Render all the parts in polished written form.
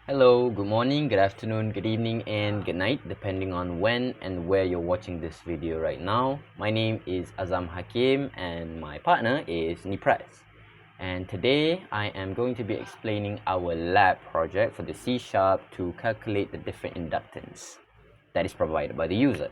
Hello, good morning, good afternoon, good evening, and good night, depending on when and where you're watching this video right now. My name is Azam Hakim, and my partner is Nipraz. And today I am going to be explaining our lab project for the C# to calculate the different inductance that is provided by the user.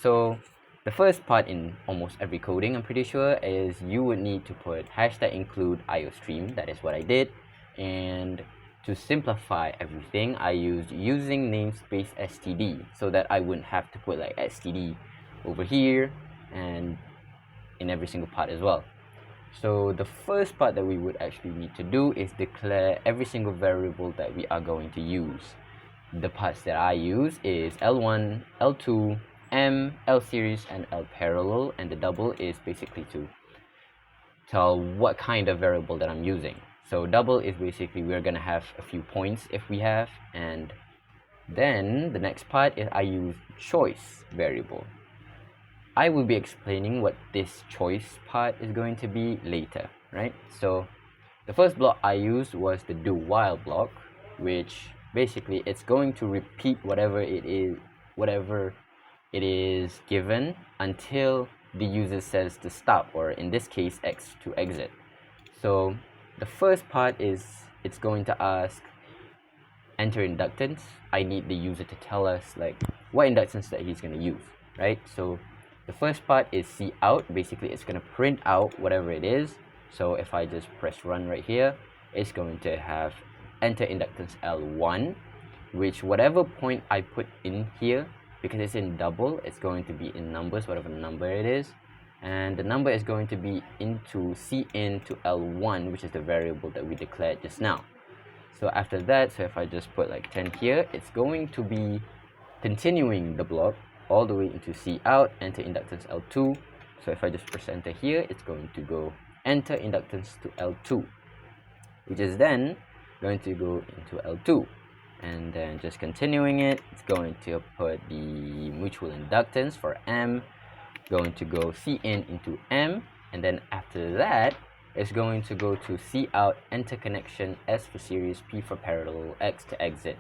So the first part in almost every coding, I'm pretty sure, is you would need to put #include IOStream. That is what I did. And to simplify everything, I used using namespace std so that I wouldn't have to put like std over here and in every single part as well. So the first part that we would actually need to do is declare every single variable that we are going to use. The parts that I use is L1, L2, M, L series, and L parallel, and the double is basically to tell what kind of variable that I'm using. So double is basically we're gonna have a few points if we have, and then the next part is I use choice variable. I will be explaining what this choice part is going to be later, right? So the first block I used was the do while block, which basically it's going to repeat whatever it is given until the user says to stop, or in this case X to exit. So the first part is it's going to ask enter inductance. I need the user to tell us like what inductance that he's going to use, right? So the first part is cout. Basically it's going to print out whatever it is. So if I just press run right here, it's going to have enter inductance L1, which whatever point I put in here, because it's in double, it's going to be in numbers, whatever number it is, and the number is going to be into cin to L1, which is the variable that we declared just now. So after that, so if I just put like 10 here, it's going to be continuing the block all the way into cout, enter inductance L2. So if I just press enter here, it's going to go enter inductance to L2, which is then going to go into L2. And then just continuing it, it's going to put the mutual inductance for M, going to go Cin into M, and then after that, it's going to go to cout, enter connection, S for series, P for parallel, X to exit.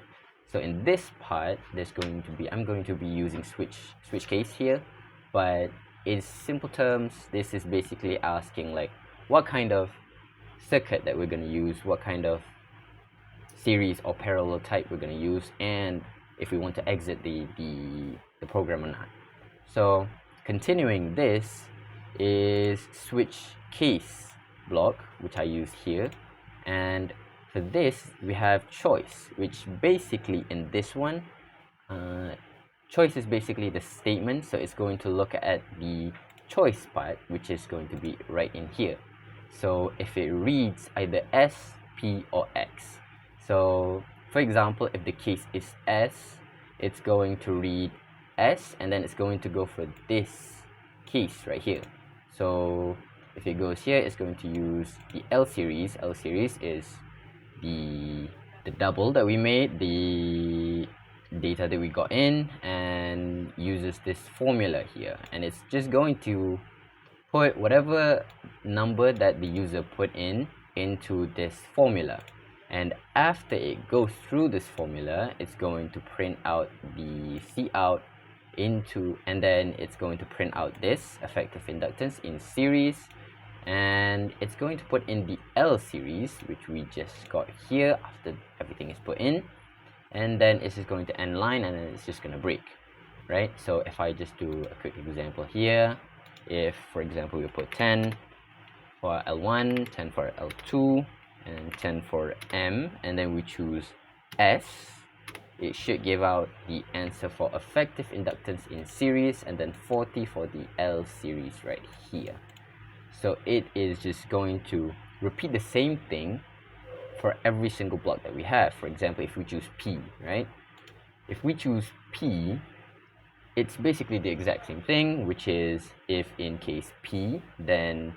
So in this part, I'm going to be using switch case here, but in simple terms, this is basically asking like what kind of circuit that we're going to use, what kind of series or parallel type we're going to use, and if we want to exit the program or not. So continuing this is switch case block, which I use here, and for this we have choice, which basically in this one choice is basically the statement, so it's going to look at the choice part, which is going to be right in here. So if it reads either S, P, or X, so for example, if the case is S, it's going to read S, and then it's going to go for this case right here. So if it goes here, it's going to use the L series. L series is the double that we made, the data that we got in, and uses this formula here, and it's just going to put whatever number that the user put in into this formula, and after it goes through this formula, it's going to print out the cout into, and then it's going to print out this effective inductance in series, and it's going to put in the L series, which we just got here after everything is put in, and then it's just going to end line, and then it's just going to break, right? So if I just do a quick example here, if for example we put 10 for L1, 10 for L2, and 10 for M, and then we choose S, it should give out the answer for effective inductance in series, and then 40 for the L series right here. So it is just going to repeat the same thing for every single block that we have. For example, if we choose P, right? If we choose P, it's basically the exact same thing, which is if in case P, then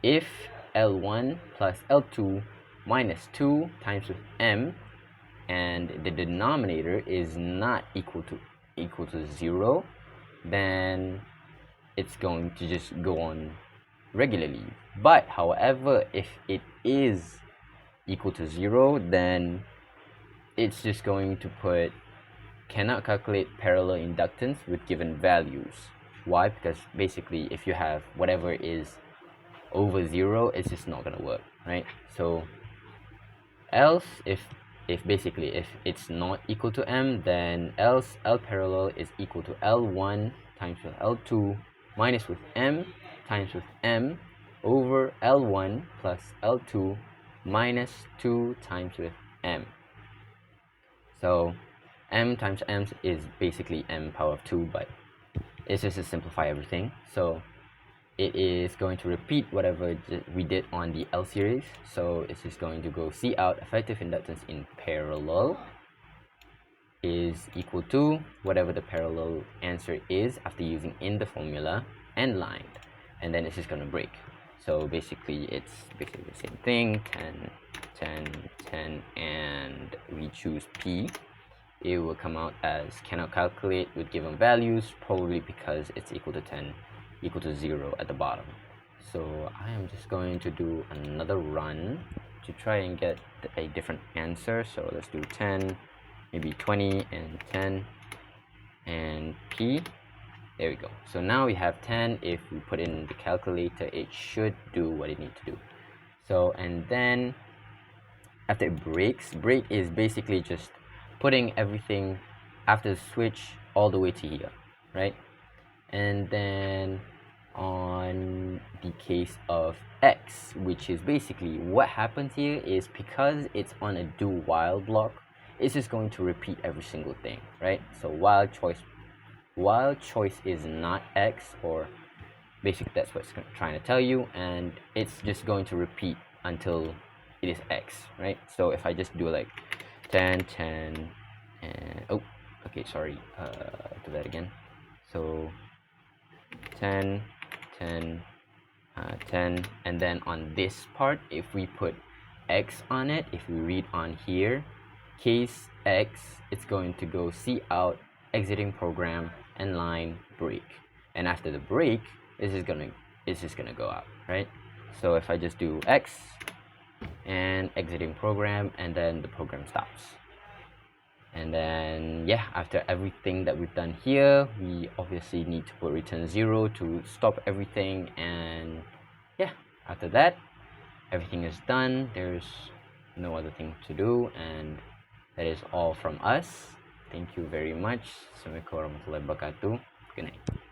if L1 plus L2 minus 2 times with M, and the denominator is not equal to 0, then it's going to just go on regularly. But however, if it is equal to 0, then it's just going to put cannot calculate parallel inductance with given values. Why? Because basically if you have whatever is over 0, it's just not gonna work, right? So else if basically if it's not equal to m, then else L parallel is equal to L1 times with L2 minus with m times with m over L1 plus L2 minus 2 times with m. So m times m is basically m power of 2, but it's just to simplify everything. So it is going to repeat whatever we did on the L series. So it's just going to go C out effective inductance in parallel is equal to whatever the parallel answer is after using in the formula and lined, and then it's just going to break. So basically it's basically the same thing, 10 10 10, and we choose P. It will come out as cannot calculate with given values, probably because it's equal to 10 equal to 0 at the bottom. So I am just going to do another run to try and get a different answer. So let's do 10, maybe 20 and 10 and P. There we go. So now we have 10. If we put in the calculator, it should do what it needs to do. So, and then after it breaks, break is basically just putting everything after the switch all the way to here, right? And then on the case of X, which is basically what happens here is because it's on a do while block, it's just going to repeat every single thing, right? So while choice is not X, or basically that's what it's trying to tell you, and it's just going to repeat until it is X, right? So if I just do like 10 10 and oh, okay, sorry, do that again. So 10 10 10, and then on this part, if we put X on it, if we read on here, case X, it's going to go C out, exiting program, and line break, and after the break, it's just gonna go out, right? So if I just do X and exiting program, and then the program stops. And then yeah, after everything that we've done here, we obviously need to put return 0 to stop everything, and yeah, after that everything is done. There's no other thing to do, and that is all from us. Thank you very much. Assalamualaikum warahmatullahi wabarakatuh. Good night.